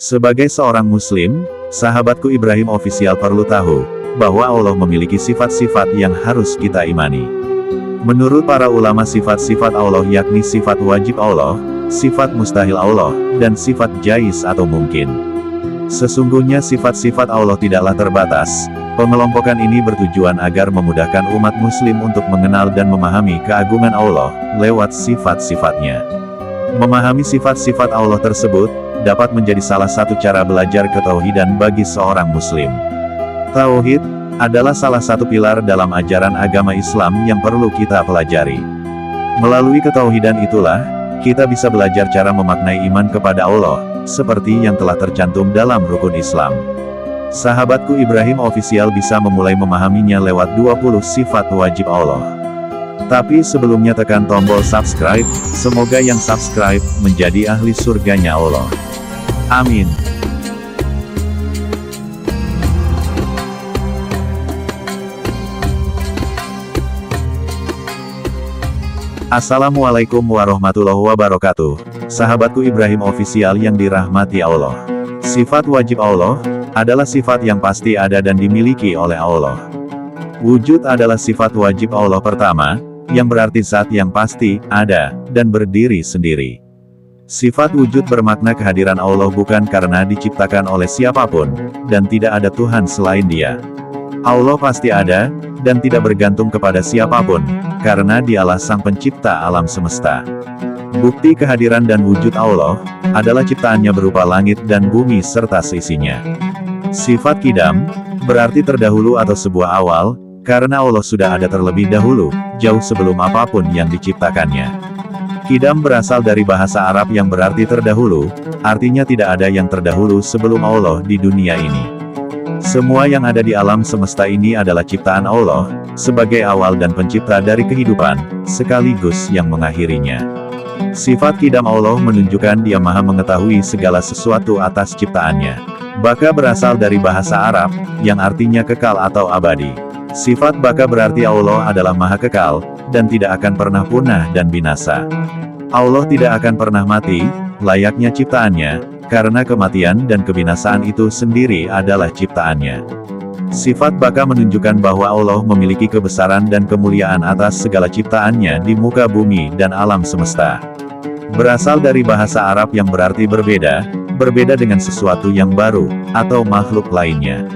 Sebagai seorang muslim, sahabatku Ibrahim Official perlu tahu, bahwa Allah memiliki sifat-sifat yang harus kita imani. Menurut para ulama sifat-sifat Allah yakni sifat wajib Allah, sifat mustahil Allah, dan sifat jais atau mungkin. Sesungguhnya sifat-sifat Allah tidaklah terbatas. Pengelompokan ini bertujuan agar memudahkan umat muslim untuk mengenal dan memahami keagungan Allah, lewat sifat-sifatnya. Memahami sifat-sifat Allah tersebut, dapat menjadi salah satu cara belajar ketauhidan bagi seorang muslim. Tauhid adalah salah satu pilar dalam ajaran agama Islam yang perlu kita pelajari. Melalui ketauhidan itulah, kita bisa belajar cara memaknai iman kepada Allah, seperti yang telah tercantum dalam rukun Islam. Sahabatku Ibrahim Official bisa memulai memahaminya lewat 20 sifat wajib Allah. Tapi sebelumnya tekan tombol subscribe, semoga yang subscribe menjadi ahli surganya Allah. Amin. Assalamualaikum warahmatullahi wabarakatuh. Sahabatku Ibrahim Official yang dirahmati Allah. Sifat wajib Allah adalah sifat yang pasti ada dan dimiliki oleh Allah. Wujud adalah sifat wajib Allah pertama, yang berarti zat yang pasti, ada, dan berdiri sendiri. Sifat wujud bermakna kehadiran Allah bukan karena diciptakan oleh siapapun, dan tidak ada Tuhan selain Dia. Allah pasti ada, dan tidak bergantung kepada siapapun, karena Dialah Sang Pencipta alam semesta. Bukti kehadiran dan wujud Allah adalah ciptaannya berupa langit dan bumi serta seisinya. Sifat Qidam berarti terdahulu atau sebuah awal, karena Allah sudah ada terlebih dahulu, jauh sebelum apapun yang diciptakannya. Qidam berasal dari bahasa Arab yang berarti terdahulu, artinya tidak ada yang terdahulu sebelum Allah di dunia ini. Semua yang ada di alam semesta ini adalah ciptaan Allah, sebagai awal dan pencipta dari kehidupan, sekaligus yang mengakhirinya. Sifat Qidam Allah menunjukkan Dia Maha mengetahui segala sesuatu atas ciptaannya. Baka berasal dari bahasa Arab, yang artinya kekal atau abadi. Sifat baka berarti Allah adalah Maha Kekal, dan tidak akan pernah punah dan binasa. Allah tidak akan pernah mati, layaknya ciptaannya, karena kematian dan kebinasaan itu sendiri adalah ciptaannya. Sifat baka menunjukkan bahwa Allah memiliki kebesaran dan kemuliaan atas segala ciptaannya di muka bumi dan alam semesta. Berasal dari bahasa Arab yang berarti berbeda dengan sesuatu yang baru, atau makhluk lainnya.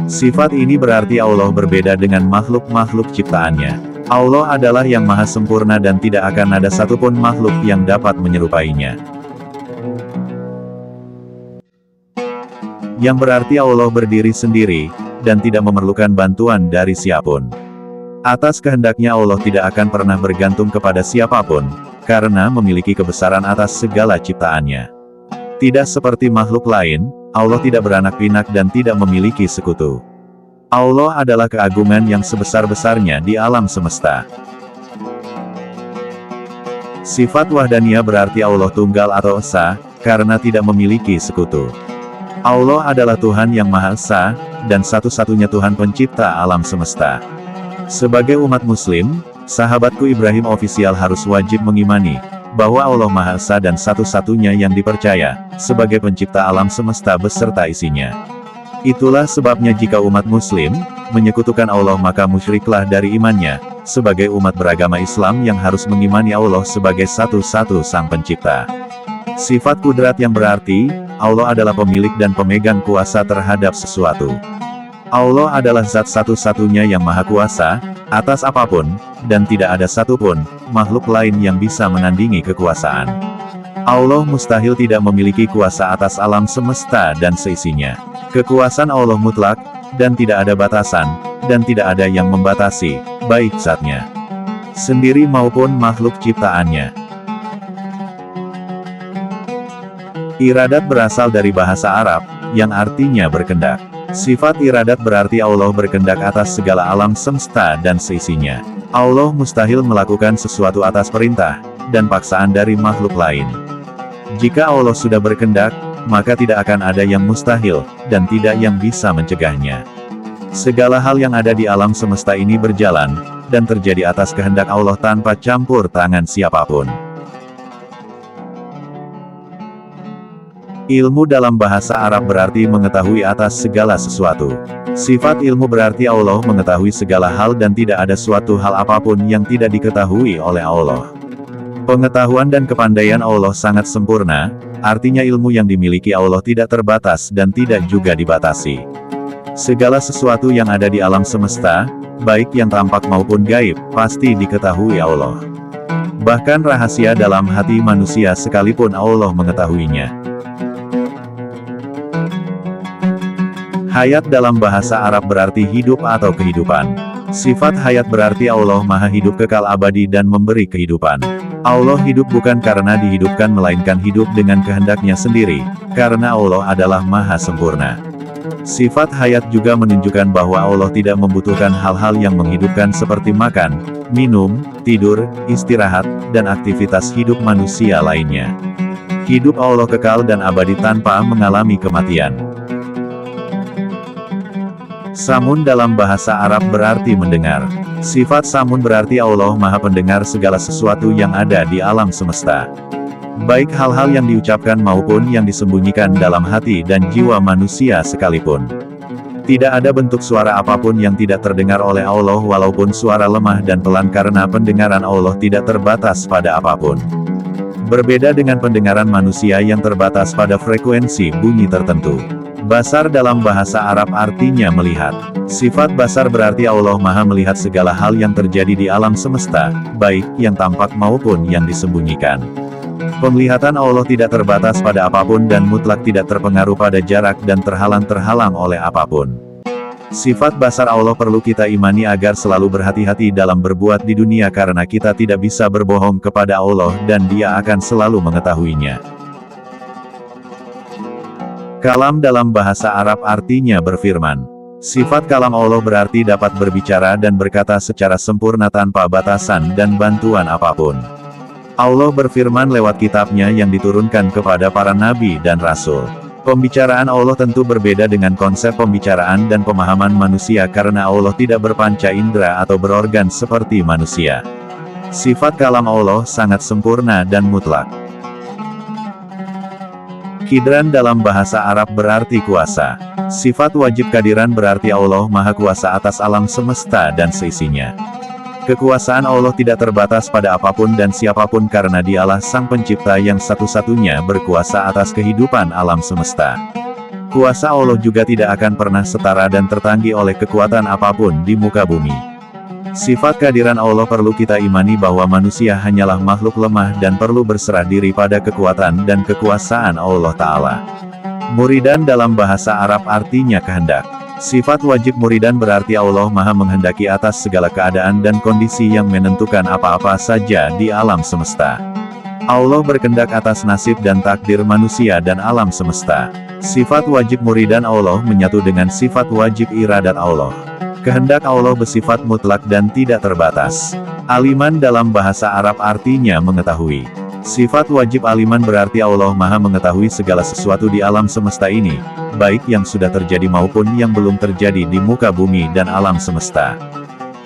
Sifat ini berarti Allah berbeda dengan makhluk-makhluk ciptaannya. Allah adalah yang maha sempurna dan tidak akan ada satupun makhluk yang dapat menyerupainya. Yang berarti Allah berdiri sendiri, dan tidak memerlukan bantuan dari siapapun. Atas kehendaknya Allah tidak akan pernah bergantung kepada siapapun, karena memiliki kebesaran atas segala ciptaannya. Tidak seperti makhluk lain, Allah tidak beranak pinak dan tidak memiliki sekutu. Allah adalah keagungan yang sebesar-besarnya di alam semesta. Sifat wahdaniyah berarti Allah tunggal atau esa, karena tidak memiliki sekutu. Allah adalah Tuhan yang Maha Esa, dan satu-satunya Tuhan pencipta alam semesta. Sebagai umat muslim, sahabatku Ibrahim Official harus wajib mengimani, bahwa Allah Maha Esa dan satu-satunya yang dipercaya, sebagai pencipta alam semesta beserta isinya. Itulah sebabnya jika umat muslim menyekutukan Allah maka musyriklah dari imannya. Sebagai umat beragama Islam yang harus mengimani Allah sebagai satu-satu Sang Pencipta. Sifat kudrat yang berarti, Allah adalah pemilik dan pemegang kuasa terhadap sesuatu. Allah adalah zat satu-satunya yang maha kuasa, atas apapun, dan tidak ada satupun, makhluk lain yang bisa menandingi kekuasaan. Allah mustahil tidak memiliki kuasa atas alam semesta dan seisinya. Kekuasaan Allah mutlak, dan tidak ada batasan, dan tidak ada yang membatasi, baik zatnya sendiri maupun makhluk ciptaannya. Iradat berasal dari bahasa Arab, yang artinya berkendak. Sifat iradat berarti Allah berkendak atas segala alam semesta dan seisinya. Allah mustahil melakukan sesuatu atas perintah, dan paksaan dari makhluk lain. Jika Allah sudah berkendak, maka tidak akan ada yang mustahil, dan tidak yang bisa mencegahnya. Segala hal yang ada di alam semesta ini berjalan, dan terjadi atas kehendak Allah tanpa campur tangan siapapun. Ilmu dalam bahasa Arab berarti mengetahui atas segala sesuatu. Sifat ilmu berarti Allah mengetahui segala hal dan tidak ada suatu hal apapun yang tidak diketahui oleh Allah. Pengetahuan dan kepandaian Allah sangat sempurna, artinya ilmu yang dimiliki Allah tidak terbatas dan tidak juga dibatasi. Segala sesuatu yang ada di alam semesta, baik yang tampak maupun gaib, pasti diketahui Allah. Bahkan rahasia dalam hati manusia sekalipun Allah mengetahuinya. Hayat dalam bahasa Arab berarti hidup atau kehidupan. Sifat hayat berarti Allah Maha Hidup kekal abadi dan memberi kehidupan. Allah hidup bukan karena dihidupkan melainkan hidup dengan kehendaknya sendiri, karena Allah adalah Maha Sempurna. Sifat hayat juga menunjukkan bahwa Allah tidak membutuhkan hal-hal yang menghidupkan seperti makan, minum, tidur, istirahat, dan aktivitas hidup manusia lainnya. Hidup Allah kekal dan abadi tanpa mengalami kematian. Samun dalam bahasa Arab berarti mendengar. Sifat samun berarti Allah Maha Pendengar segala sesuatu yang ada di alam semesta. Baik hal-hal yang diucapkan maupun yang disembunyikan dalam hati dan jiwa manusia sekalipun. Tidak ada bentuk suara apapun yang tidak terdengar oleh Allah walaupun suara lemah dan pelan karena pendengaran Allah tidak terbatas pada apapun. Berbeda dengan pendengaran manusia yang terbatas pada frekuensi bunyi tertentu. Basar dalam bahasa Arab artinya melihat. Sifat basar berarti Allah Maha melihat segala hal yang terjadi di alam semesta, baik yang tampak maupun yang disembunyikan. Penglihatan Allah tidak terbatas pada apapun dan mutlak tidak terpengaruh pada jarak dan terhalang oleh apapun. Sifat basar Allah perlu kita imani agar selalu berhati-hati dalam berbuat di dunia karena kita tidak bisa berbohong kepada Allah dan Dia akan selalu mengetahuinya. Kalam dalam bahasa Arab artinya berfirman. Sifat kalam Allah berarti dapat berbicara dan berkata secara sempurna tanpa batasan dan bantuan apapun. Allah berfirman lewat kitabnya yang diturunkan kepada para nabi dan rasul. Pembicaraan Allah tentu berbeda dengan konsep pembicaraan dan pemahaman manusia karena Allah tidak berpanca indera atau berorgan seperti manusia. Sifat kalam Allah sangat sempurna dan mutlak. Kidran dalam bahasa Arab berarti kuasa. Sifat wajib kadiran berarti Allah Maha Kuasa atas alam semesta dan seisinya. Kekuasaan Allah tidak terbatas pada apapun dan siapapun karena Dialah Sang Pencipta yang satu-satunya berkuasa atas kehidupan alam semesta. Kuasa Allah juga tidak akan pernah setara dan tertanggi oleh kekuatan apapun di muka bumi. Sifat kehadiran Allah perlu kita imani bahwa manusia hanyalah makhluk lemah dan perlu berserah diri pada kekuatan dan kekuasaan Allah Ta'ala. Muridan dalam bahasa Arab artinya kehendak. Sifat wajib muridan berarti Allah Maha menghendaki atas segala keadaan dan kondisi yang menentukan apa-apa saja di alam semesta. Allah berkehendak atas nasib dan takdir manusia dan alam semesta. Sifat wajib muridan Allah menyatu dengan sifat wajib iradat Allah. Kehendak Allah bersifat mutlak dan tidak terbatas. Aliman dalam bahasa Arab artinya mengetahui. Sifat wajib aliman berarti Allah Maha mengetahui segala sesuatu di alam semesta ini, baik yang sudah terjadi maupun yang belum terjadi di muka bumi dan alam semesta.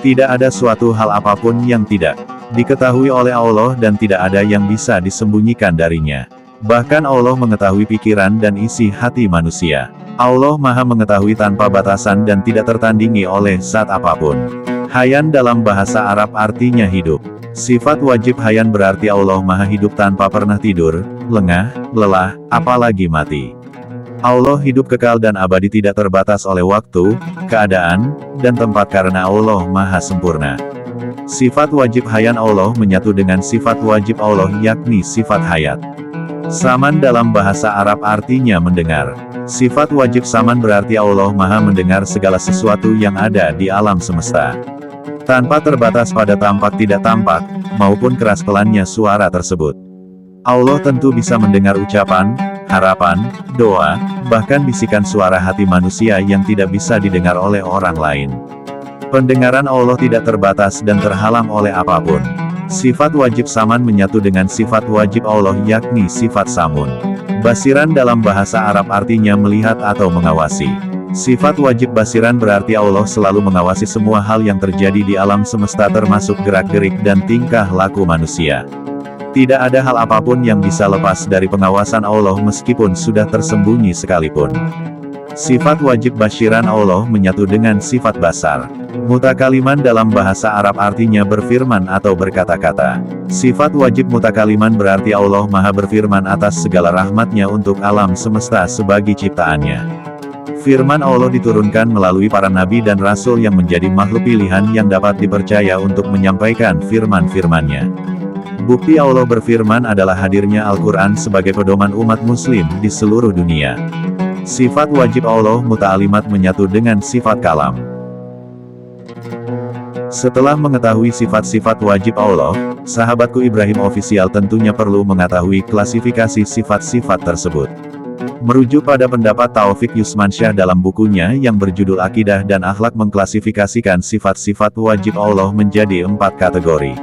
Tidak ada suatu hal apapun yang tidak diketahui oleh Allah dan tidak ada yang bisa disembunyikan darinya. Bahkan Allah mengetahui pikiran dan isi hati manusia. Allah Maha mengetahui tanpa batasan dan tidak tertandingi oleh zat apapun. Hayan dalam bahasa Arab artinya hidup. Sifat wajib hayan berarti Allah Maha hidup tanpa pernah tidur, lengah, lelah, apalagi mati. Allah hidup kekal dan abadi tidak terbatas oleh waktu, keadaan, dan tempat karena Allah Maha sempurna. Sifat wajib hayan Allah menyatu dengan sifat wajib Allah yakni sifat hayat. Saman dalam bahasa Arab artinya mendengar. Sifat wajib saman berarti Allah Maha mendengar segala sesuatu yang ada di alam semesta. Tanpa terbatas pada tampak tidak tampak, maupun keras pelannya suara tersebut. Allah tentu bisa mendengar ucapan, harapan, doa, bahkan bisikan suara hati manusia yang tidak bisa didengar oleh orang lain. Pendengaran Allah tidak terbatas dan terhalang oleh apapun. Sifat wajib saman menyatu dengan sifat wajib Allah yakni sifat samun. Basiran dalam bahasa Arab artinya melihat atau mengawasi. Sifat wajib basiran berarti Allah selalu mengawasi semua hal yang terjadi di alam semesta termasuk gerak-gerik dan tingkah laku manusia. Tidak ada hal apapun yang bisa lepas dari pengawasan Allah meskipun sudah tersembunyi sekalipun. Sifat wajib basyiran Allah menyatu dengan sifat basar. Mutakaliman dalam bahasa Arab artinya berfirman atau berkata-kata. Sifat wajib mutakaliman berarti Allah Maha berfirman atas segala rahmatnya untuk alam semesta sebagai ciptaannya. Firman Allah diturunkan melalui para nabi dan rasul yang menjadi makhluk pilihan yang dapat dipercaya untuk menyampaikan firman-firmannya. Bukti Allah berfirman adalah hadirnya Al-Quran sebagai pedoman umat muslim di seluruh dunia. Sifat wajib Allah muta'alimat menyatu dengan sifat kalam. Setelah mengetahui sifat-sifat wajib Allah, sahabatku Ibrahim Official tentunya perlu mengetahui klasifikasi sifat-sifat tersebut. Merujuk pada pendapat Taufik Yusmansyah dalam bukunya yang berjudul Akidah dan Akhlak mengklasifikasikan sifat-sifat wajib Allah menjadi 4 kategori.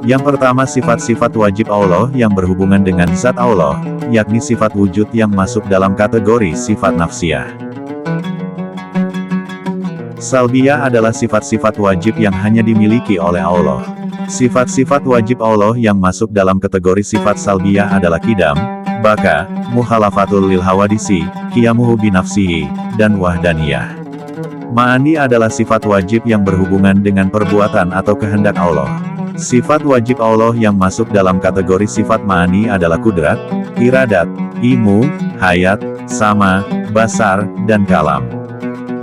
Yang pertama sifat-sifat wajib Allah yang berhubungan dengan zat Allah, yakni sifat wujud yang masuk dalam kategori sifat nafsiyah. Salbiyah adalah sifat-sifat wajib yang hanya dimiliki oleh Allah. Sifat-sifat wajib Allah yang masuk dalam kategori sifat salbiyah adalah qidam, baka, mukhalafatul lil hawadisi, qiyamuhu binafsihi, dan wahdaniyah. Ma'ani adalah sifat wajib yang berhubungan dengan perbuatan atau kehendak Allah. Sifat wajib Allah yang masuk dalam kategori sifat ma'ani adalah kudrat, iradat, ilmu, hayat, sama, basar, dan kalam.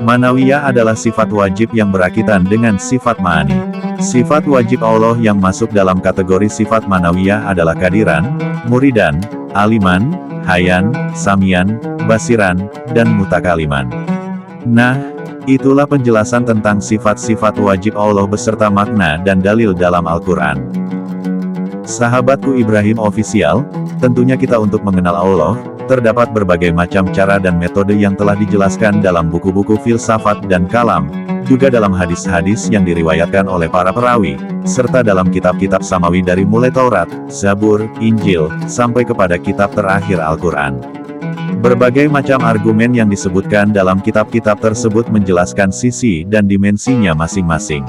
Manawiyah adalah sifat wajib yang berakitan dengan sifat ma'ani. Sifat wajib Allah yang masuk dalam kategori sifat manawiyah adalah kadiran, muridan, aliman, hayan, samian, basiran, dan mutakaliman. Nah, itulah penjelasan tentang sifat-sifat wajib Allah beserta makna dan dalil dalam Al-Quran. Sahabatku Ibrahim Official, tentunya kita untuk mengenal Allah, terdapat berbagai macam cara dan metode yang telah dijelaskan dalam buku-buku filsafat dan kalam, juga dalam hadis-hadis yang diriwayatkan oleh para perawi, serta dalam kitab-kitab samawi dari mulai Taurat, Zabur, Injil, sampai kepada kitab terakhir Al-Quran. Berbagai macam argumen yang disebutkan dalam kitab-kitab tersebut menjelaskan sisi dan dimensinya masing-masing.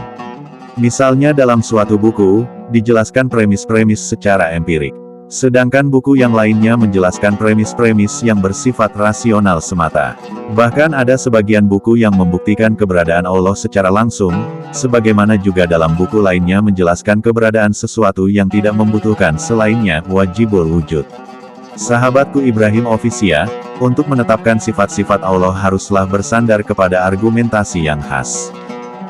Misalnya dalam suatu buku, dijelaskan premis-premis secara empirik. Sedangkan buku yang lainnya menjelaskan premis-premis yang bersifat rasional semata. Bahkan ada sebagian buku yang membuktikan keberadaan Allah secara langsung, sebagaimana juga dalam buku lainnya menjelaskan keberadaan sesuatu yang tidak membutuhkan selainnya, wajibul wujud. Sahabatku Ibrahim Official, untuk menetapkan sifat-sifat Allah haruslah bersandar kepada argumentasi yang khas.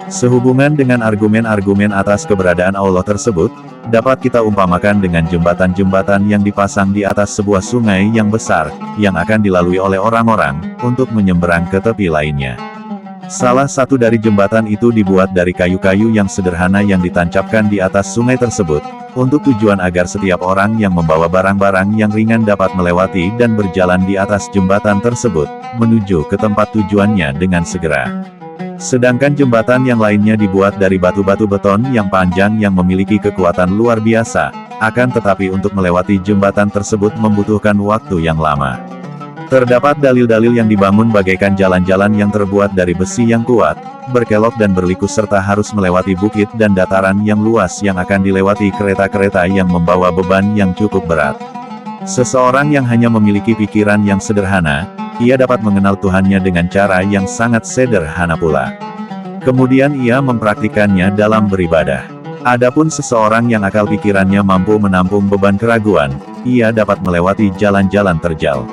Sehubungan dengan argumen-argumen atas keberadaan Allah tersebut, dapat kita umpamakan dengan jembatan-jembatan yang dipasang di atas sebuah sungai yang besar, yang akan dilalui oleh orang-orang, untuk menyeberang ke tepi lainnya. Salah satu dari jembatan itu dibuat dari kayu-kayu yang sederhana yang ditancapkan di atas sungai tersebut, untuk tujuan agar setiap orang yang membawa barang-barang yang ringan dapat melewati dan berjalan di atas jembatan tersebut, menuju ke tempat tujuannya dengan segera. Sedangkan jembatan yang lainnya dibuat dari batu-batu beton yang panjang yang memiliki kekuatan luar biasa, akan tetapi untuk melewati jembatan tersebut membutuhkan waktu yang lama. Terdapat dalil-dalil yang dibangun bagaikan jalan-jalan yang terbuat dari besi yang kuat, berkelok dan berliku serta harus melewati bukit dan dataran yang luas yang akan dilewati kereta-kereta yang membawa beban yang cukup berat. Seseorang yang hanya memiliki pikiran yang sederhana, ia dapat mengenal Tuhannya dengan cara yang sangat sederhana pula. Kemudian ia mempraktikannya dalam beribadah. Adapun seseorang yang akal pikirannya mampu menampung beban keraguan, ia dapat melewati jalan-jalan terjal.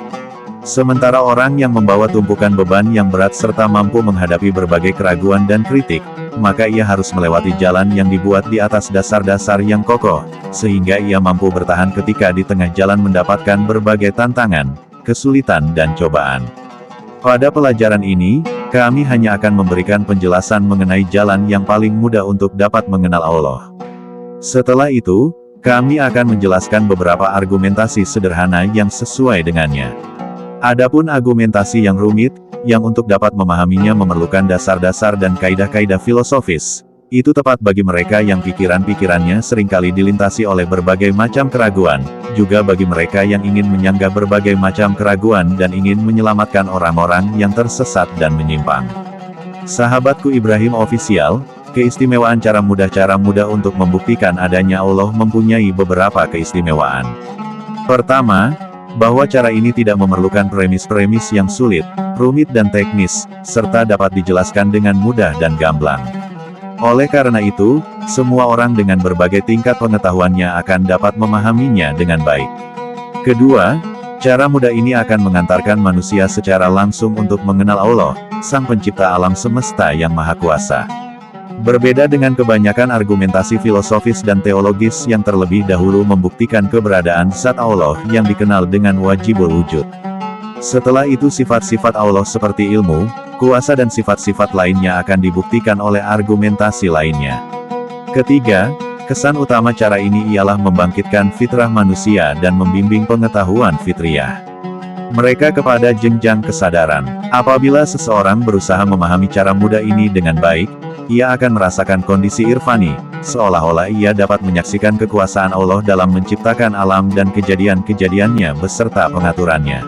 Sementara orang yang membawa tumpukan beban yang berat serta mampu menghadapi berbagai keraguan dan kritik, maka ia harus melewati jalan yang dibuat di atas dasar-dasar yang kokoh, sehingga ia mampu bertahan ketika di tengah jalan mendapatkan berbagai tantangan, kesulitan dan cobaan. Pada pelajaran ini, kami hanya akan memberikan penjelasan mengenai jalan yang paling mudah untuk dapat mengenal Allah. Setelah itu, kami akan menjelaskan beberapa argumentasi sederhana yang sesuai dengannya. Adapun argumentasi yang rumit, yang untuk dapat memahaminya memerlukan dasar-dasar dan kaidah-kaidah filosofis, itu tepat bagi mereka yang pikiran-pikirannya seringkali dilintasi oleh berbagai macam keraguan, juga bagi mereka yang ingin menyanggah berbagai macam keraguan dan ingin menyelamatkan orang-orang yang tersesat dan menyimpang. Sahabatku Ibrahim Official, keistimewaan cara mudah untuk membuktikan adanya Allah mempunyai beberapa keistimewaan. Pertama, bahwa cara ini tidak memerlukan premis-premis yang sulit, rumit dan teknis, serta dapat dijelaskan dengan mudah dan gamblang. Oleh karena itu, semua orang dengan berbagai tingkat pengetahuannya akan dapat memahaminya dengan baik. Kedua, cara mudah ini akan mengantarkan manusia secara langsung untuk mengenal Allah, Sang Pencipta alam semesta yang Maha Kuasa. Berbeda dengan kebanyakan argumentasi filosofis dan teologis yang terlebih dahulu membuktikan keberadaan zat Allah yang dikenal dengan wajibul wujud. Setelah itu sifat-sifat Allah seperti ilmu, kuasa dan sifat-sifat lainnya akan dibuktikan oleh argumentasi lainnya. Ketiga, kesan utama cara ini ialah membangkitkan fitrah manusia dan membimbing pengetahuan fitriyah mereka kepada jenjang kesadaran. Apabila seseorang berusaha memahami cara mudah ini dengan baik, ia akan merasakan kondisi irfani, seolah-olah ia dapat menyaksikan kekuasaan Allah dalam menciptakan alam dan kejadian-kejadiannya beserta pengaturannya.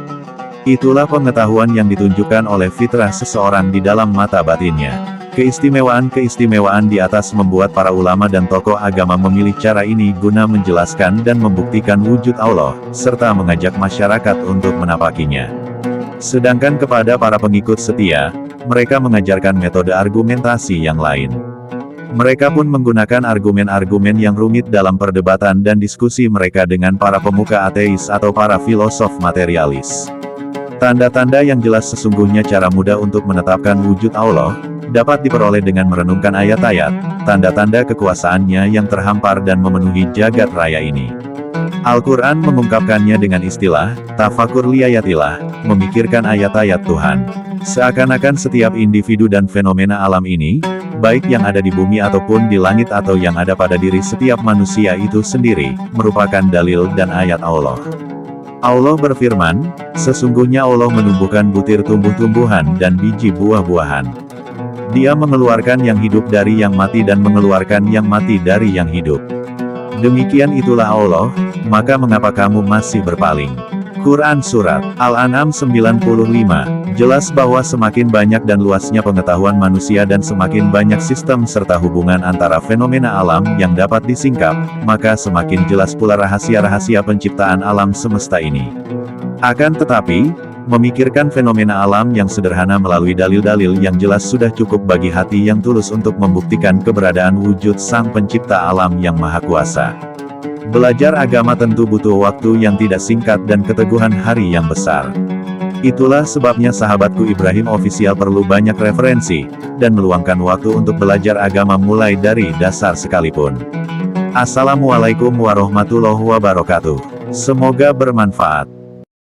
Itulah pengetahuan yang ditunjukkan oleh fitrah seseorang di dalam mata batinnya. Keistimewaan di atas membuat para ulama dan tokoh agama memilih cara ini guna menjelaskan dan membuktikan wujud Allah, serta mengajak masyarakat untuk menapakinya. Sedangkan kepada para pengikut setia, mereka mengajarkan metode argumentasi yang lain. Mereka pun menggunakan argumen-argumen yang rumit dalam perdebatan dan diskusi mereka dengan para pemuka ateis atau para filosof materialis. Tanda-tanda yang jelas sesungguhnya cara mudah untuk menetapkan wujud Allah, dapat diperoleh dengan merenungkan ayat-ayat, tanda-tanda kekuasaannya yang terhampar dan memenuhi jagat raya ini. Al-Quran mengungkapkannya dengan istilah, tafakur liayatillah, memikirkan ayat-ayat Tuhan. Seakan-akan setiap individu dan fenomena alam ini, baik yang ada di bumi ataupun di langit atau yang ada pada diri setiap manusia itu sendiri, merupakan dalil dan ayat Allah. Allah berfirman, sesungguhnya Allah menumbuhkan butir tumbuh-tumbuhan dan biji buah-buahan. Dia mengeluarkan yang hidup dari yang mati dan mengeluarkan yang mati dari yang hidup. Demikian itulah Allah, maka mengapa kamu masih berpaling? Quran Surat Al-An'am 95, jelas bahwa semakin banyak dan luasnya pengetahuan manusia dan semakin banyak sistem serta hubungan antara fenomena alam yang dapat disingkap, maka semakin jelas pula rahasia-rahasia penciptaan alam semesta ini. Akan tetapi, memikirkan fenomena alam yang sederhana melalui dalil-dalil yang jelas sudah cukup bagi hati yang tulus untuk membuktikan keberadaan wujud Sang Pencipta alam yang Maha Kuasa. Belajar agama tentu butuh waktu yang tidak singkat dan keteguhan hari yang besar. Itulah sebabnya sahabatku Ibrahim Official perlu banyak referensi, dan meluangkan waktu untuk belajar agama mulai dari dasar sekalipun. Assalamualaikum warahmatullahi wabarakatuh. Semoga bermanfaat.